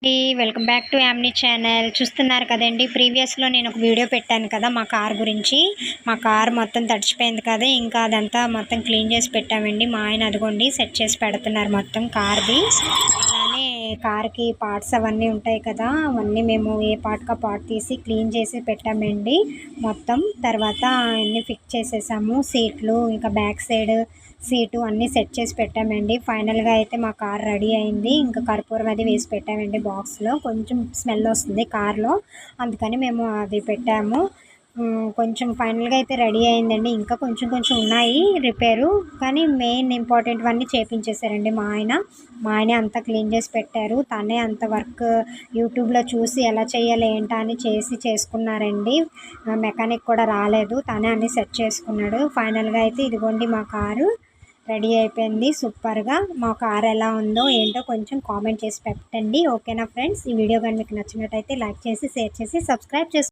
Welcome back to Yamni channel. చూస్తున్నారు కదండి, ప్రీవియస్లో నేను ఒక వీడియో పెట్టాను కదా మా కార్ గురించి. మా కార్ మొత్తం తడిచిపోయింది కదా, ఇంకా అదంతా మొత్తం క్లీన్ చేసి పెట్టామండి. మా ఆయన అదిగోండి సెట్ చేసి పెడుతున్నారు మొత్తం కార్ది. అలానే కార్కి పార్ట్స్ అవన్నీ ఉంటాయి కదా, అవన్నీ మేము ఏ పార్ట్కా పార్ట్ తీసి క్లీన్ చేసి పెట్టామండి మొత్తం. తర్వాత అన్నీ ఫిక్స్ చేసేసాము, సీట్లు ఇంకా బ్యాక్ సైడ్ సీటు అన్నీ సెట్ చేసి పెట్టామండి. ఫైనల్గా అయితే మా కార్ రెడీ అయింది. ఇంకా కర్పూరం అది వేసి పెట్టామండి బాక్స్లో. కొంచెం స్మెల్ వస్తుంది కార్లో, అందుకని మేము అది పెట్టాము. కొంచెం ఫైనల్గా అయితే రెడీ అయిందండి. ఇంకా కొంచెం కొంచెం ఉన్నాయి రిపేరు, కానీ మెయిన్ ఇంపార్టెంట్వన్నీ చేపించేశారండి మా ఆయన అంతా క్లీన్ చేసి పెట్టారు. తనే అంత వర్క్ యూట్యూబ్లో చూసి ఎలా చేయాలి ఏంటా అని చేసుకున్నారండి. మెకానిక్ కూడా రాలేదు, తనే అన్నీ సెట్ చేసుకున్నాడు. ఫైనల్గా అయితే ఇదిగోండి మా కారు రెడీ అయిపోయింది సూపర్గా. మా కార్ ఎలా ఉందో ఏంటో కొంచెం కామెంట్ చేసి పెట్టండి, ఓకేనా ఫ్రెండ్స్? ఈ వీడియో కానీ మీకు నచ్చినట్టయితే లైక్ చేసి షేర్ చేసి సబ్స్క్రైబ్ చేసుకోండి.